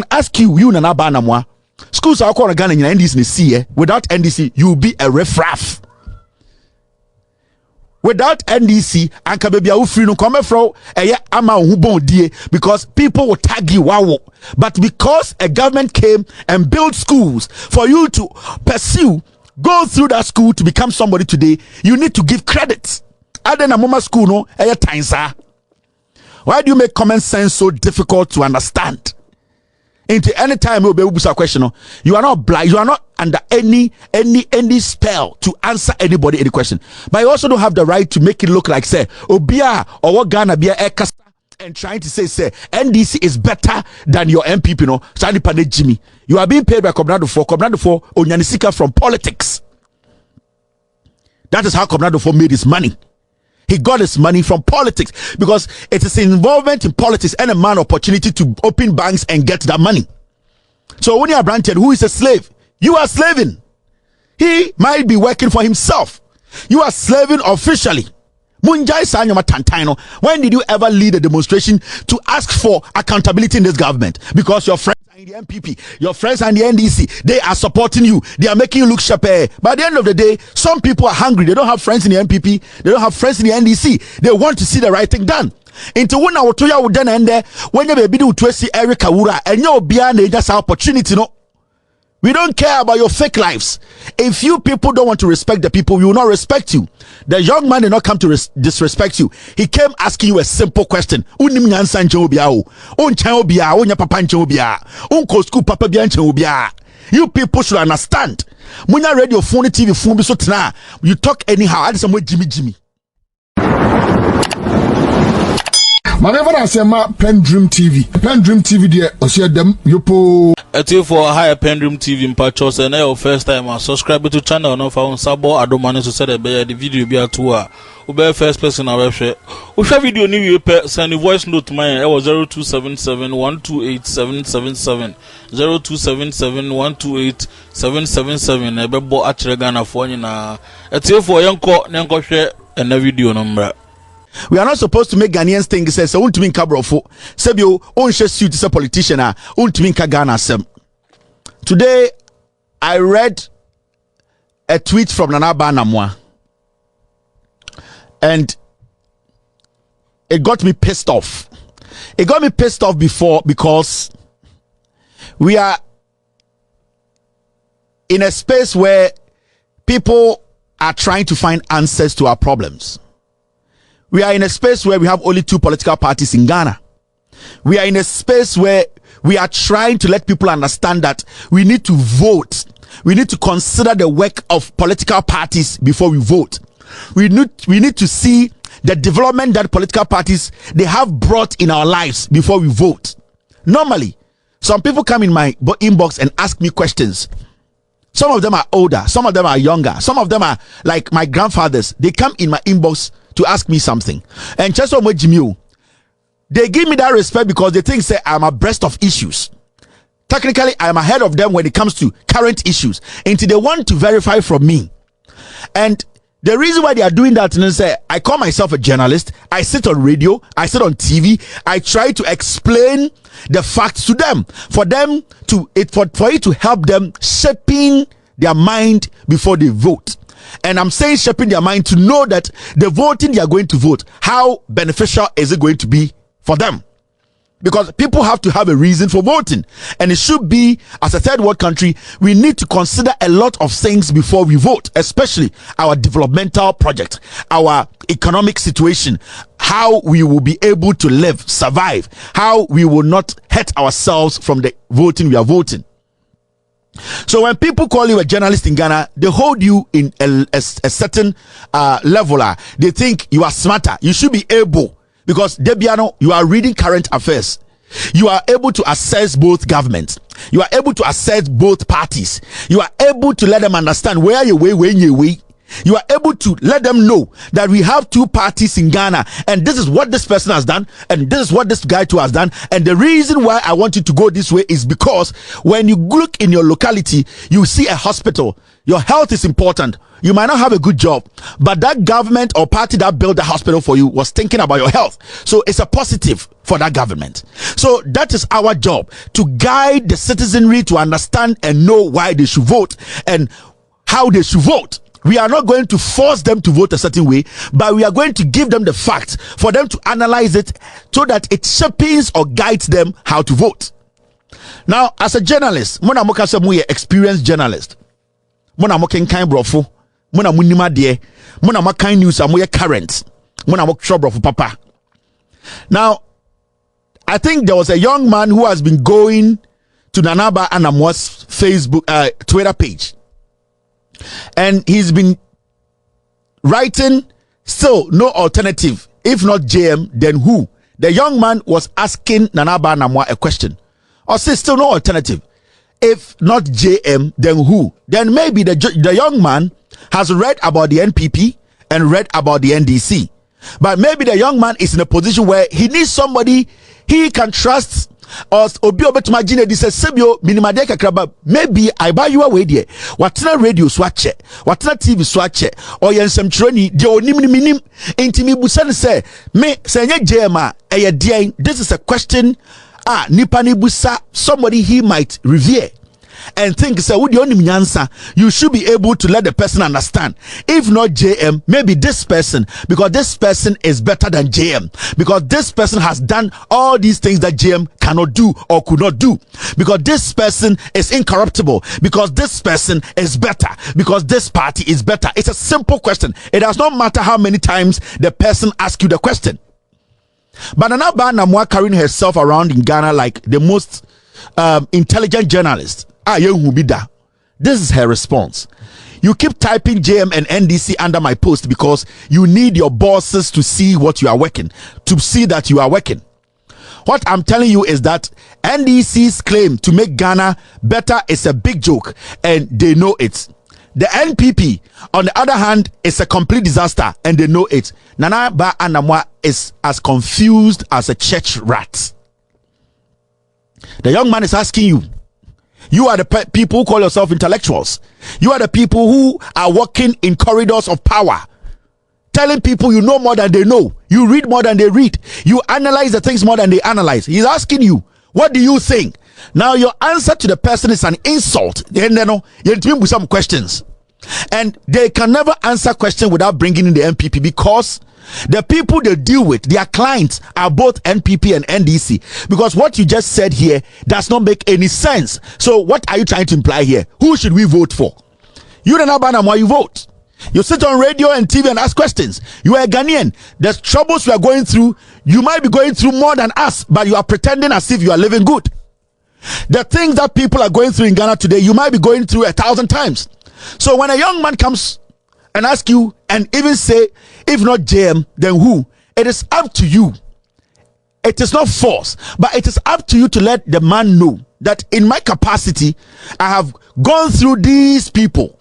can ask you Anamoah, schools are called Ghana in NDC. Without NDC, you will be a riffraff. Without NDC, and Kabebia free no come from because people will tag you. Wow. But because a government came and built schools for you to pursue, go through that school to become somebody today, you need to give credit. Other than Anamoah school, no, why do you make common sense so difficult to understand? Into any time you be a question, you are not blind, you are not under any spell to answer anybody any question. But you also don't have the right to make it look like say Obia or what Ghana be a and trying to say NDC is better than your MPP, no. Sani Pane Jimmy. You are being paid by Kobnado for Onyanisika from politics. That is how Kobnado made his money. He got his money from politics because it is involvement in politics and a man opportunity to open banks and get that money. So when you are granted, who is a slave? You are slaving. He might be working for himself. You are slaving officially. Munjai Sanyama Tantaino, when did you ever lead a demonstration to ask for accountability in this government? Because your friends are in the MPP, your friends are in the NDC, they are supporting you, they are making you look sharp. By the end of the day, some people are hungry, they don't have friends in the MPP, they don't have friends in the NDC, they want to see the right thing done. Into one hour, 2 years, then and there, when you be do to see Eric Kawura, and you'll be an opportunity, no. We don't care about your fake lives. If you people don't want to respect the people, we will not respect you. The young man did not come to disrespect you. He came asking you a simple question. You people should understand. Munya radio phone TV phone so tana. You talk anyhow. I some Jimmy. Whenever I say my PENDREAM TV there, I see them yopo. At you for a higher PENDREAM TV in Pachos and your first time subscribe to channel no found Sabo. I don't manage to set the video be a tour. Ube first person I website. Usha video new you send a voice note to mine. I was 0277 128 777 0277 128 777. I be bo actually Ghana for you na. At you for yanko share and a video number. We are not supposed to make Ghanaians think says so to mean cabrofo. Sebio on suit is a politician to mean Ghana sem. Today I read a tweet from Anamoah and it got me pissed off. It got me pissed off before because we are in a space where people are trying to find answers to our problems. We are in a space where we have only 2 political parties in Ghana. We are in a space where we are trying to let people understand that we need to vote. We need to consider the work of political parties before we vote. We need to see the development that political parties they have brought in our lives before we vote. Normally, some people come in my inbox and ask me questions. Some of them are older, some of them are younger, some of them are like my grandfathers. They come in my inbox to ask me something. And just so much Jimmy, they give me that respect because they think say I'm abreast of issues. Technically, I'm ahead of them when it comes to current issues. Until they want to verify from me. And the reason why they are doing that is say I call myself a journalist. I sit on radio, I sit on TV, I try to explain the facts to them for it to help them shaping their mind before they vote. And I'm saying shaping their mind to know that the voting they are going to vote, how beneficial is it going to be for them? Because people have to have a reason for voting. And it should be, as a third world country, we need to consider a lot of things before we vote, especially our developmental project, our economic situation, how we will be able to live, survive, how we will not hurt ourselves from the voting we are voting. So when people call you a journalist in Ghana, they hold you in a certain level. They think you are smarter. You should be able, because Debiano, you are reading current affairs. You are able to assess both governments. You are able to assess both parties. You are able to let them understand where you way, when you way. You are able to let them know that we have two parties in Ghana, and this is what this person has done, and this is what this guy too has done. And the reason why I want you to go this way is because when you look in your locality, you see a hospital. Your health is important. You might not have a good job, but that government or party that built the hospital for you was thinking about your health. So it's a positive for that government. So that is our job, to guide the citizenry to understand and know why they should vote and how they should vote. We are not going to force them to vote a certain way, but we are going to give them the facts for them to analyze it so that it shapes or guides them how to vote. Now, as a journalist, mona moka se mo ye experienced journalist. Mona mo kenkan brofo, mona mo nima de, mona mo kan news mo ye current. Mona mo tro brofo papa. Now, I think there was a young man who has been going to Anamoah's Facebook, Twitter page. And he's been writing, still no alternative. If not JM, then who? The young man was asking Anamoah a question. Or say still no alternative. If not JM, then who? Then maybe the young man has read about the NPP and read about the NDC. But maybe the young man is in a position where he needs somebody he can trust. Or obi obetuma gine di se sebio minimade kakraba, maybe I buy you away there. Watena radio swatche, watena TV swatche, or yensem troni de onim minim intimi busan se me senye jema eye dien. This is a question nipa ni busa somebody he might revere and think say would you only answer. You should be able to let the person understand. If not JM, maybe this person, because this person is better than JM, because this person has done all these things that JM cannot do or could not do, because this person is incorruptible, because this person is better, because this party is better. It's a simple question. It does not matter how many times the person asks you the question. But Anamoah carrying herself around in Ghana like the most intelligent journalist. This is her response. You keep typing JM and NDC under my post because you need your bosses to see what you are working, to see that you are working. What I'm telling you is that NDC's claim to make Ghana better is a big joke, and they know it. The NPP, on the other hand, is a complete disaster, and they know it. Anamoah is as confused as a church rat. The young man is asking you. You are the people who call yourself intellectuals. You are the people who are walking in corridors of power, telling people you know more than they know. You read more than they read. You analyze the things more than they analyze. He's asking you, what do you think? Now your answer to the person is an insult. You some questions, and they can never answer questions without bringing in the NPP, because the people they deal with, their clients, are both NPP and NDC. Because what you just said here does not make any sense. So what are you trying to imply here? Who should we vote for? You don't know why you vote. You sit on radio and TV and ask questions. You are a Ghanaian. The troubles we are going through, you might be going through more than us, but you are pretending as if you are living good. The things that people are going through in Ghana today, you might be going through 1,000 times. So when a young man comes and ask you and even say, if not JM, then who? It is up to you. It is not force, but it is up to you to let the man know that in my capacity, I have gone through these people.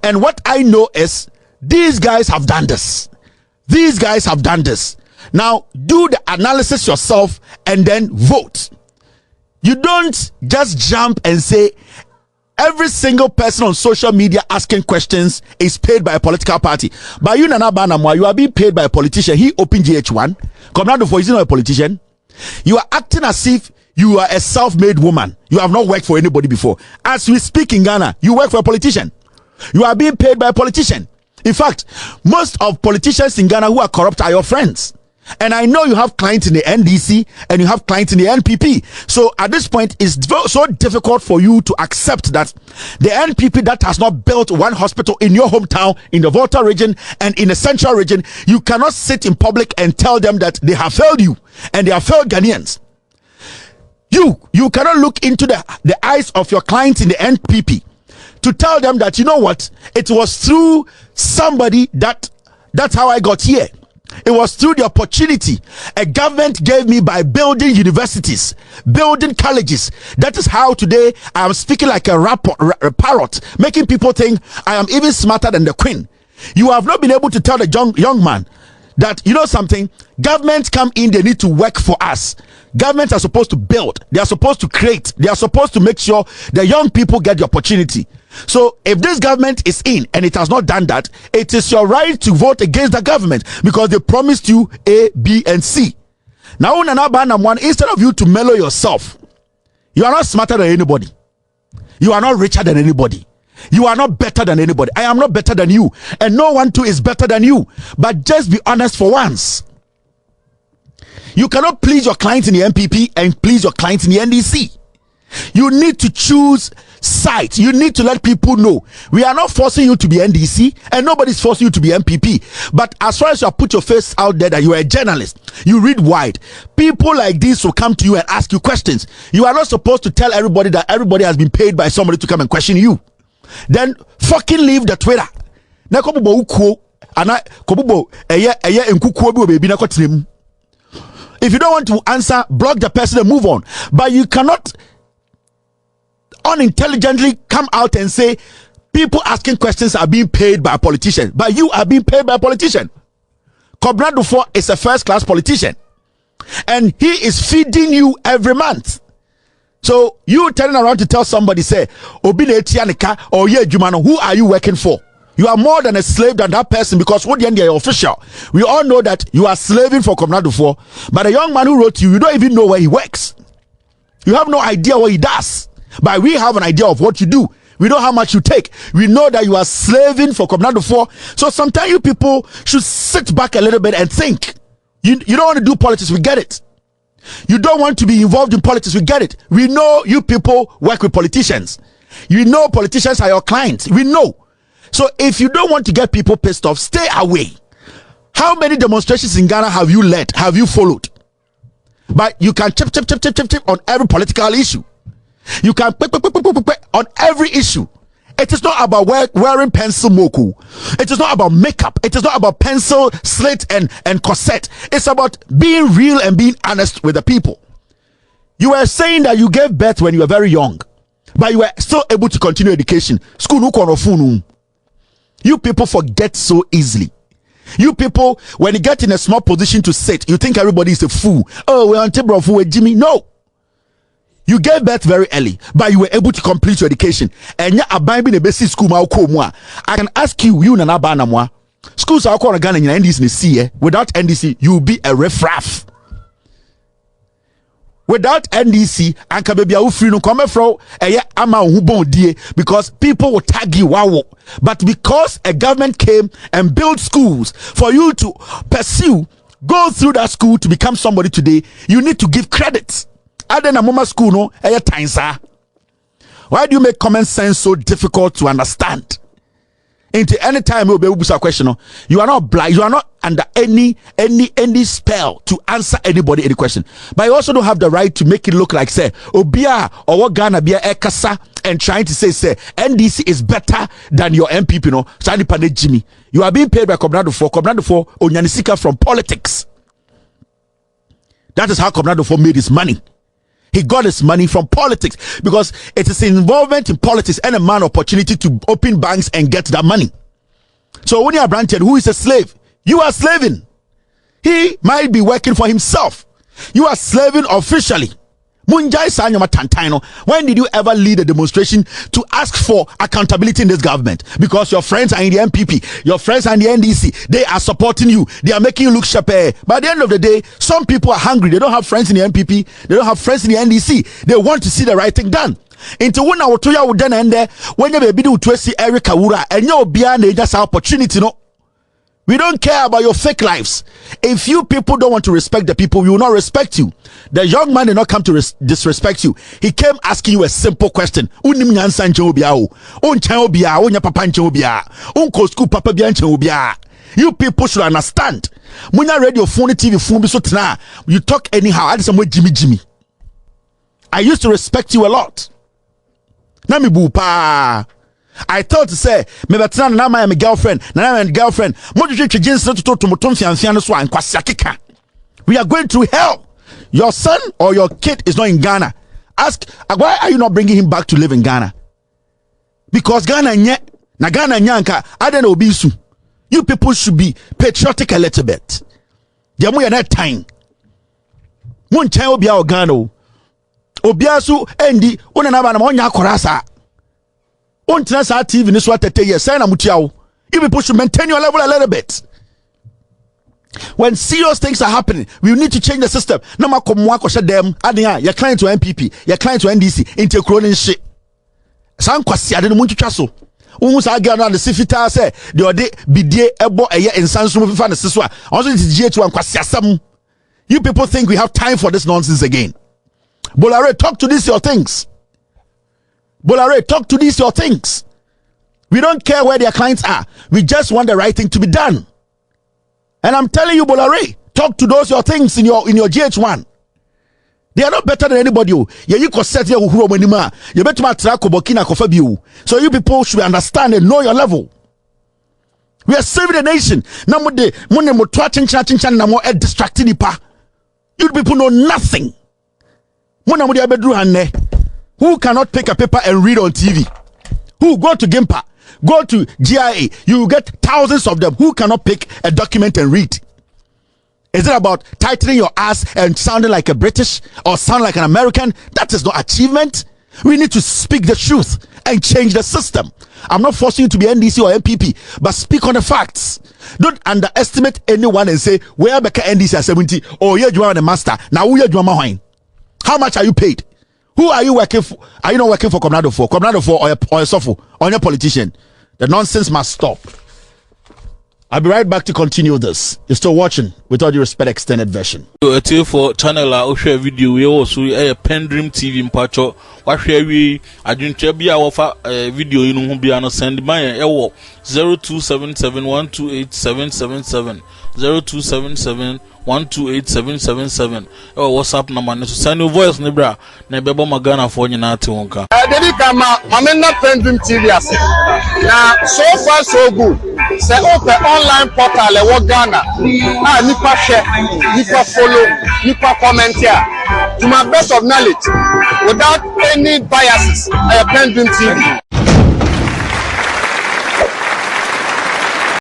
And what I know is these guys have done this. These guys have done this. Now do the analysis yourself and then vote. You don't just jump and say, every single person on social media asking questions is paid by a political party. But you, Anamoah, you are being paid by a politician. He opened GH1. Come down for, is not a politician. You are acting as if you are a self-made woman. You have not worked for anybody before. As we speak in Ghana, you work for a politician. You are being paid by a politician. In fact, most of politicians in Ghana who are corrupt are your friends. And I know you have clients in the NDC and you have clients in the NPP. So at this point, it's so difficult for you to accept that the NPP that has not built one hospital in your hometown, in the Volta region and in the central region, you cannot sit in public and tell them that they have failed you and they have failed Ghanaians. You cannot look into the eyes of your clients in the NPP to tell them that, you know what, it was through somebody that's how I got here. It was through the opportunity a government gave me by building universities, building colleges. That is how today I am speaking like a parrot, making people think I am even smarter than the queen. You have not been able to tell the young man that, you know something, governments come in, they need to work for us. Governments are supposed to build, they are supposed to create, they are supposed to make sure the young people get the opportunity. So if this government is in and it has not done that, it is your right to vote against the government because they promised you A, B, and C. Now, instead of you to mellow yourself, you are not smarter than anybody. You are not richer than anybody. You are not better than anybody. I am not better than you, and no one too is better than you. But just be honest for once. You cannot please your clients in the MPP and please your clients in the NDC. You need to choose sides. You need to let people know we are not forcing you to be NDC and nobody's forcing you to be MPP. But as far as you have put your face out there that you are a journalist, you read wide, people like this will come to you and ask you questions. You are not supposed to tell everybody that everybody has been paid by somebody to come and question you. Then fucking leave the Twitter. If you don't want to answer, block the person and move on. But you cannot unintelligently come out and say people asking questions are being paid by a politician, but you are being paid by a politician. Kobna Dufo is a first-class politician, and he is feeding you every month. So you turning around to tell somebody, say, Obine Tianika or Ye Jumano, who are you working for? You are more than a slave than that person, because what the end are official. We all know that you are slaving for Kobna Dufo, but the young man who wrote you don't even know where he works. You have no idea what he does. But we have an idea of what you do. We know how much you take. We know that you are slaving for Kobna Dufo. So sometimes you people should sit back a little bit and think. You don't want to do politics, we get it. You don't want to be involved in politics, we get it. We know you people work with politicians. You know politicians are your clients. We know. So if you don't want to get people pissed off, stay away. How many demonstrations in Ghana have you led? Have you followed? But you can chip on every political issue. You can on every issue. It is not about wearing pencil moku. It is not about makeup. It is not about pencil, slate, and corset. It's about being real and being honest with the people. You were saying that you gave birth when you were very young, but you were still able to continue education. School no kono. You people forget so easily. You people, when you get in a small position to sit, you think everybody is a fool. Oh, we're on table for Jimmy. No. You gave birth very early, but you were able to complete your education. And yeah, abandon the basic school. I can ask you, Nana Anamoah, schools are called Ghana and NDC. Without NDC, you will be a riffraff. Without NDC, and Kabebia free no come from ama who die, because people will tag you. Wow. But because a government came and built schools for you to pursue, go through that school to become somebody today, you need to give credit. Anamoah school no time, sir. Why do you make common sense so difficult to understand? Into any time you'll be able to a question, you are not blind, you are not under any spell to answer anybody any question. But you also don't have the right to make it look like say Obia or what Ghana be a kasa and trying to say NDC is better than your MPP, Sani Pande Jimmy. You are being paid by Kobna Dufo Onyanisika from politics. That is how Kobna Dufo made his money. He got his money from politics, because it is involvement in politics and a man opportunity to open banks and get that money. So when you are Branton, who is a slave, you are slaving. He might be working for himself. You are slaving officially. Munjai Sanyama Tantaino, when did you ever lead a demonstration to ask for accountability in this government? Because your friends are in the MPP, your friends are in the NDC, they are supporting you, they are making you look sharp. By the end of the day, some people are hungry, they don't have friends in the MPP, they don't have friends in the NDC, they want to see the right thing done. Into when I would then end there, when you be do to see Eric Kawura and you'll be just opportunity, We don't care about your fake lives. If you people don't want to respect the people, we will not respect you. The young man did not come to disrespect you. He came asking you a simple question. You people should understand. When you read your phone, TV, phone, you talk anyhow. I just Jimmy. I used to respect you a lot. Nami bupa. I thought to say, maybe now my girlfriend, now my girlfriend. We are going through hell. Your son or your kid is not in Ghana. Ask, why are you not bringing him back to live in Ghana? Because Ghana nye, na Ghana nyanka, I don't know bisu. You people should be patriotic a little bit. There mo na time. Mon chan obi a ogano. Obia so endi una na ba na onya akora sa. On sa TV ni so atete ye say na mutia wo. You people should maintain your level a little bit. When serious things are happening, we need to change the system. No ma komo akoshe dem adin your client to MPP, your client to NDC into cronin shit. San kwasi ade no muntwa so. Who sa ga na the sifita say the ode bidie ebo eye ensanso mo fifa na siso a. Also it is G2 kwasi asam. You people think we have time for this nonsense again. Bolare, talk to these your things. Bolare, talk to these your things. We don't care where their clients are. We just want the right thing to be done. And I'm telling you, Bolare, talk to those your things in your GH1. They are not better than anybody. Yeah, you set here who anymore. You better track Bokina Kofabiu. So you people should understand and know your level. We are saving the nation. Now distracting pa. You people know nothing. Who cannot pick a paper and read on TV? Who go to Gimpa? Go to GIA. You get thousands of them. Who cannot pick a document and read? Is it about tightening your ass and sounding like a British or sound like an American? That is not achievement. We need to speak the truth and change the system. I'm not forcing you to be NDC or MPP, but speak on the facts. Don't underestimate anyone and say, where Becca NDC at 70? Oh, yeah, you are the master. Now, who are you? How much are you paid? Who are you working for? Are you not working for Comnado for? Comnado for or a Sofo or a politician? The nonsense must stop. I'll be right back to continue this. You're still watching with all due respect extended version. A tell for channel I share video we also a PENDREAM TV mpacho. What share we I didn't be our video you know be an send my 0277128777 0277128777 WhatsApp number to send your voice nebra na bebo magana for nyina ate wonka. Dedi kama mamena PENDREAM TV ase. Na so far so good. Say open online portal e wo Ghana. Nipa share, nipa follow, nipa comment here. To my best of knowledge, without any biases, PENDREAM TV.